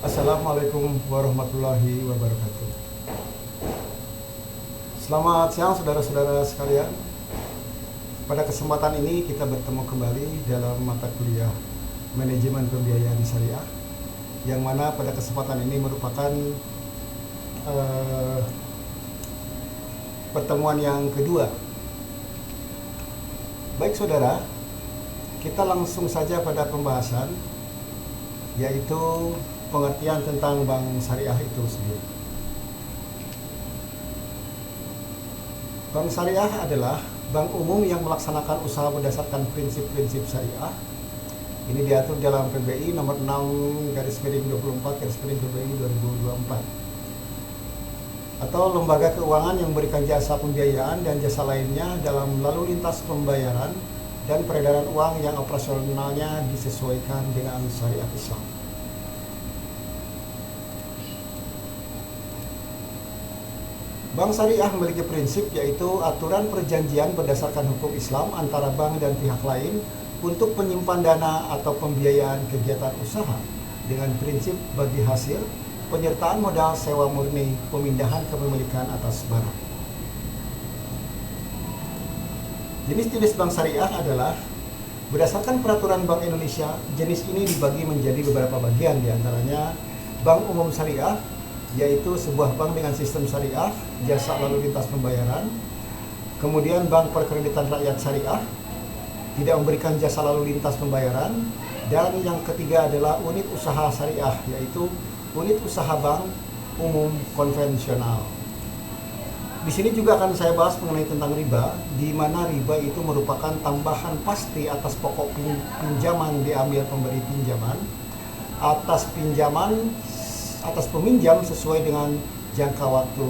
Assalamualaikum warahmatullahi wabarakatuh. Selamat siang saudara-saudara sekalian. Pada kesempatan ini kita bertemu kembali dalam mata kuliah Manajemen Pembiayaan Syariah, yang mana pada kesempatan ini merupakan pertemuan yang kedua. Baik saudara, kita langsung saja pada pembahasan, yaitu pengertian tentang bank syariah itu sendiri. Bank syariah adalah bank umum yang melaksanakan usaha berdasarkan prinsip-prinsip syariah. Ini diatur dalam PBI nomor 6/24/PBI 2024. Atau lembaga keuangan yang memberikan jasa pembiayaan dan jasa lainnya dalam lalu lintas pembayaran dan peredaran uang yang operasionalnya disesuaikan dengan syariat Islam. Bank syariah memiliki prinsip, yaitu aturan perjanjian berdasarkan hukum Islam antara bank dan pihak lain untuk menyimpan dana atau pembiayaan kegiatan usaha dengan prinsip bagi hasil, penyertaan modal sewa murni, pemindahan kepemilikan atas barang. Jenis-jenis bank syariah adalah berdasarkan peraturan Bank Indonesia. Jenis ini dibagi menjadi beberapa bagian, diantaranya bank umum syariah, yaitu sebuah bank dengan sistem syariah, jasa lalu lintas pembayaran. Kemudian bank perkreditan rakyat syariah, tidak memberikan jasa lalu lintas pembayaran. Dan yang ketiga adalah unit usaha syariah, yaitu unit usaha bank umum konvensional. Di sini juga akan saya bahas mengenai tentang riba, di mana riba itu merupakan tambahan pasti atas pokok pinjaman diambil pemberi pinjaman, atas peminjam sesuai dengan jangka waktu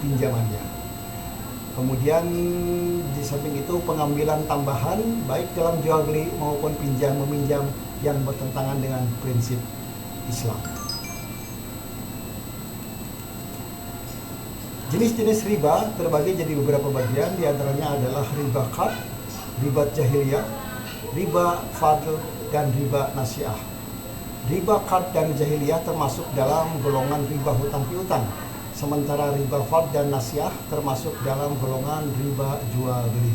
pinjamannya. Kemudian di samping itu pengambilan tambahan baik dalam jual beli maupun pinjam meminjam yang bertentangan dengan prinsip Islam. Jenis-jenis riba terbagi jadi beberapa bagian, diantaranya adalah riba qard, riba jahiliyah, riba fadl, dan riba nasiah. Riba qard dan jahiliyah termasuk dalam golongan riba hutang piutang, sementara riba fadl dan nasiah termasuk dalam golongan riba jual beli.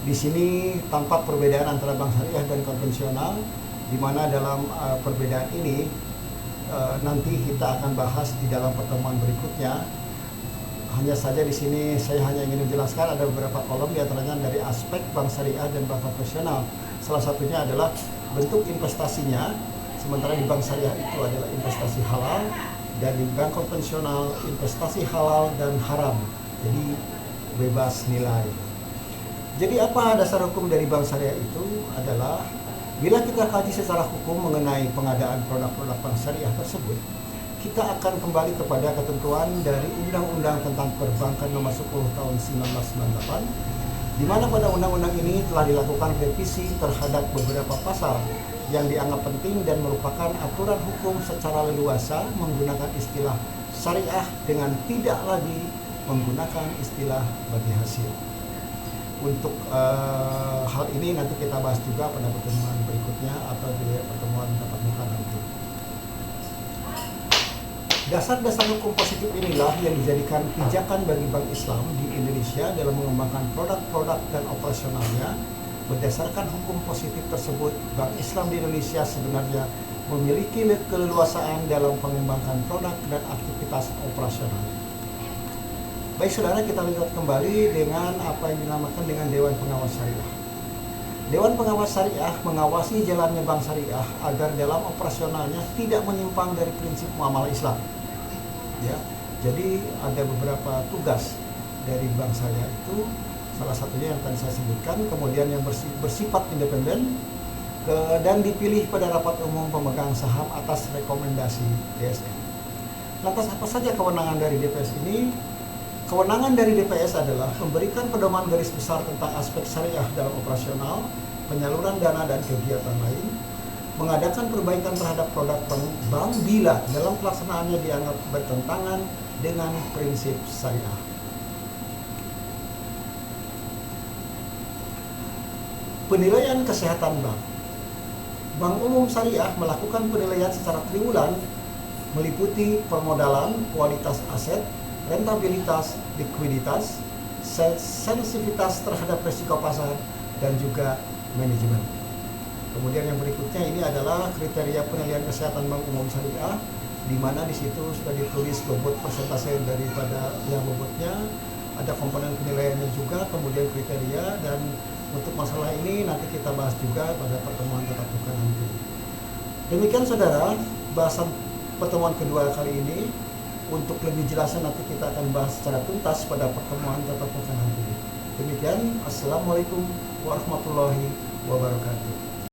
Di sini tampak perbedaan antara bank syariah dan konvensional, di mana dalam perbedaan ini nanti kita akan bahas di dalam pertemuan berikutnya. Hanya saja di sini saya hanya ingin menjelaskan ada beberapa kolom, diantaranya dari aspek bank syariah dan bank konvensional. Salah satunya adalah bentuk investasinya, sementara di bank syariah itu adalah investasi halal, dan di bank konvensional investasi halal dan haram, jadi bebas nilai. Jadi apa dasar hukum dari bank syariah itu adalah, bila kita kaji secara hukum mengenai pengadaan produk-produk bank syariah tersebut, kita akan kembali kepada ketentuan dari Undang-Undang tentang Perbankan Nomor 10 Tahun 1998, di mana pada undang-undang ini telah dilakukan revisi terhadap beberapa pasal yang dianggap penting dan merupakan aturan hukum secara leluasa menggunakan istilah syariah dengan tidak lagi menggunakan istilah bagi hasil. Untuk hal ini nanti kita bahas juga pada pertemuan berikutnya atau di pertemuan tatap muka nanti. Dasar-dasar hukum positif inilah yang dijadikan pijakan bagi Bank Islam di Indonesia dalam mengembangkan produk-produk dan operasionalnya. Berdasarkan hukum positif tersebut, Bank Islam di Indonesia sebenarnya memiliki keleluasaan dalam mengembangkan produk dan aktivitas operasional. Baik saudara, kita lihat kembali dengan apa yang dinamakan dengan Dewan Pengawas Syariah. Dewan Pengawas Syariah mengawasi jalannya bank syariah agar dalam operasionalnya tidak menyimpang dari prinsip muamalah Islam. Ya, jadi ada beberapa tugas dari bank syariah itu, salah satunya yang tadi saya sebutkan, kemudian yang bersifat independen dan dipilih pada rapat umum pemegang saham atas rekomendasi DSN. Lantas apa saja kewenangan dari DPS ini? Kewenangan dari DPS adalah memberikan pedoman garis besar tentang aspek syariah dalam operasional, penyaluran dana dan kegiatan lain, mengadakan perbaikan terhadap produk bank bila dalam pelaksanaannya dianggap bertentangan dengan prinsip syariah. Penilaian kesehatan bank. Bank Umum Syariah melakukan penilaian secara triwulan meliputi permodalan, kualitas aset, rentabilitas, likuiditas, sensitivitas terhadap risiko pasar, dan juga manajemen. Kemudian yang berikutnya ini adalah kriteria penilaian kesehatan Bank Umum Syariah, di mana di situ sudah ditulis bobot persentase daripada yang bobotnya, ada komponen penilaiannya juga, kemudian kriteria, dan untuk masalah ini nanti kita bahas juga pada pertemuan tatap muka nanti. Demikian saudara, bahasan pertemuan kedua kali ini. Untuk lebih jelasnya nanti kita akan bahas secara tuntas pada pertemuan tatap muka nanti. Demikian, Assalamualaikum warahmatullahi wabarakatuh.